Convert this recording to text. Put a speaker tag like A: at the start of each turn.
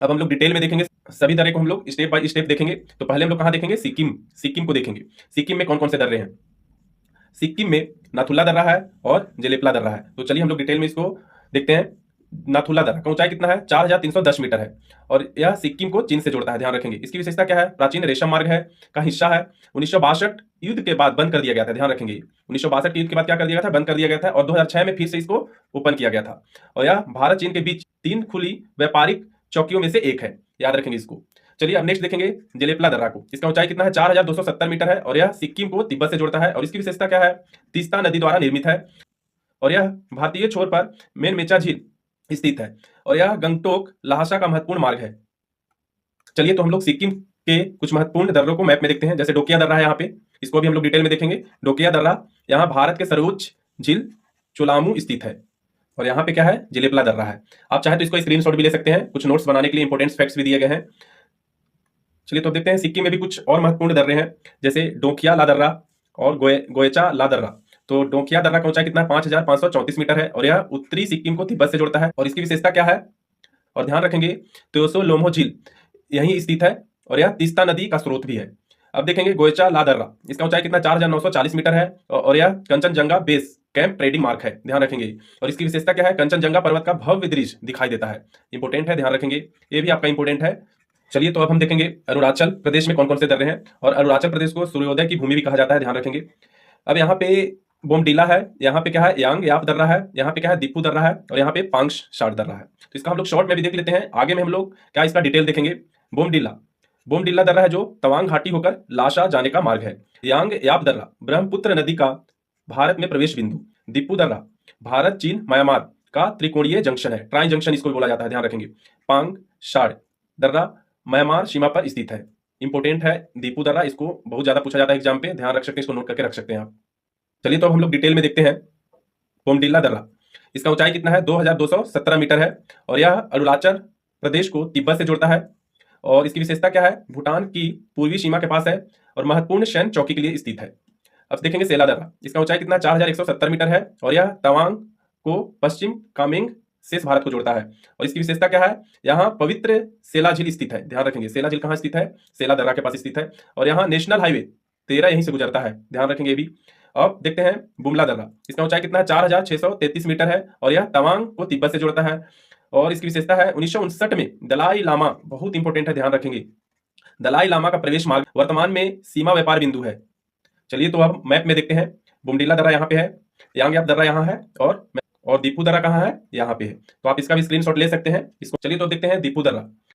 A: अब हम लोग डिटेल में देखेंगे, सभी दर्रे को हम लोग स्टेप बाय स्टेप देखेंगे। तो पहले हम लोग कहाँ देखेंगे? सिक्किम। सिक्किम को देखेंगे। सिक्किम में कौन कौन से दर्रे हैं? सिक्किम में नाथुला दर्रा है और जेलेपला दर्रा है। तो चलिए हम लोग डिटेल में इसको देखते हैं। नाथुला दर्रा का ऊंचाई कितना है? 4310 मीटर है और यह सिक्किम को चीन से जोड़ता है, ध्यान रखेंगे। इसकी विशेषता क्या है? प्राचीन रेशम मार्ग है का हिस्सा है। 1962 युद्ध के बाद बंद कर दिया गया था, ध्यान रखेंगे। 1962 के युद्ध के बाद क्या कर दिया गया था? बंद कर दिया गया था और 2006 में फिर से इसको ओपन किया गया था। और यह भारत चीन के बीच 3 खुली व्यापारिक चौकियों में से एक है, याद रखेंगे इसको। चलिए अब नेक्स्ट देखेंगे जेलेपला दर्रा को। इसका ऊंचाई कितना है? 4270 मीटर है और यह सिक्किम को तिब्बत से जोड़ता है। और इसकी विशेषता क्या है? तीस्ता नदी द्वारा निर्मित है और यह भारतीय छोर पर मेनमेचा झील स्थित है और यह गंगटोक लहासा का महत्वपूर्ण मार्ग है। चलिए तो हम लोग सिक्किम के कुछ महत्वपूर्ण दर्रों को मैप में देखते हैं। जैसे डोकिया दर्रा है यहाँ पे, इसको भी हम लोग डिटेल में देखेंगे। डोकिया दर्रा यहाँ भारत के सर्वोच्च झील चोलामू स्थित है और यहाँ पे क्या है? जेलेपला दर्रा है। आप चाहे तो इसको स्क्रीनशॉट भी ले सकते हैं, कुछ नोट्स बनाने के लिए इंपॉर्टेंट फैक्ट्स भी दिए गए हैं। चलिए तो देखते हैं सिक्किम में भी कुछ और महत्वपूर्ण दर्रे हैं, जैसे डोकिया ला दर्रा और गोयचा ला दर्रा। तो डोकिया दर्रा का ऊंचाई कितना है? 5534 मीटर है और यह उत्तरी सिक्किम को तिब्बत से जोड़ता है। और इसकी विशेषता क्या है? और ध्यान रखेंगे, त्योसो लोमो झील यहीं स्थित है और यह तीस्ता नदी का स्रोत भी है। अब देखेंगे गोयचा ला दर्रा। इसका ऊंचाई कितना? 4940 मीटर है और यह Kanchenjunga base camp trading mark है, ध्यान रखेंगे। और इसकी विशेषता क्या है? कंचनजंगा पर्वत का भव्य दृश्य दिखाई देता है। इंपोर्टेंट है, ध्यान रखेंगे, ये भी आपका इंपोर्टेंट है। चलिए तो अब हम देखेंगे अरुणाचल प्रदेश में कौन कौन से दर्रे हैं। और अरुणाचल प्रदेश को सूर्योदय की भूमि भी कहा जाता है, ध्यान रखेंगे। अब यहाँ पे बोमडीला है, यहाँ पे क्या है? यांग याप दर्रा है, यहाँ पे क्या है? दीपू दर्रा है और यहाँ पे पांग्श शार दर्रा है। तो इसका हम लोग शॉर्ट में भी देख लेते हैं, आगे में हम लोग क्या इसका डिटेल देखेंगे। बोमडीला बोमडीला दर्रा है जो तवांग घाटी होकर लाशा जाने का मार्ग है। यांग याप दर्रा ब्रह्मपुत्र नदी का भारत में प्रवेश बिंदु। दीपू दर्रा भारत चीन म्यांमार का त्रिकोणीय जंक्शन है, ट्राई जंक्शन इसको बोला जाता है, ध्यान रखेंगे। पांग शार दर्रा म्यांमार सीमा पर स्थित है, इंपोर्टेंट है दीपू दर्रा, इसको बहुत ज्यादा पूछा जाता है एग्जाम पे, ध्यान रख सकते हैं, इसको नोट करके रख सकते हैं आप। चलिए तो हम लोग डिटेल में देखते हैं बोमडीला दर्रा। इसका ऊंचाई कितना है? 2217 मीटर है और यह अरुणाचल प्रदेश को तिब्बत से जोड़ता है। और इसकी विशेषता क्या है? भूटान की पूर्वी सीमा के पास है और महत्वपूर्ण सैन्य चौकी के लिए स्थित है। अब देखेंगे सेला दर्रा। इसका ऊंचाई कितना? 4170 मीटर है और यह तवांग को पश्चिम कामेंग शेष भारत को जोड़ता है। और इसकी विशेषता क्या है? यहाँ पवित्र सेला झील स्थित है, ध्यान रखेंगे। सेला झील कहाँ स्थित है? सेला दर्रा के पास स्थित है और यहाँ नेशनल हाईवे 13 यहीं से गुजरता है, ध्यान रखेंगे ये भी। अब देखते हैं बुमला दर्रा। इसका ऊंचाई कितना है? 4633 मीटर है और यह तवांग को तिब्बत से जोड़ता है। और इसकी विशेषता है 1959 में दलाई लामा, बहुत इंपॉर्टेंट है, ध्यान रखेंगे, दलाई लामा का प्रवेश मार्ग वर्तमान में सीमा व्यापार बिंदु है। चलिए तो अब मैप में देखते हैं। बुमडीला दर्रा यहाँ पे है, यांग याप दर्रा यहाँ है और दीपू दर्रा कहाँ है? यहाँ पे है। तो आप इसका भी स्क्रीनशॉट ले सकते हैं इसको। चलिए तो देखते हैं दीपू दर्रा।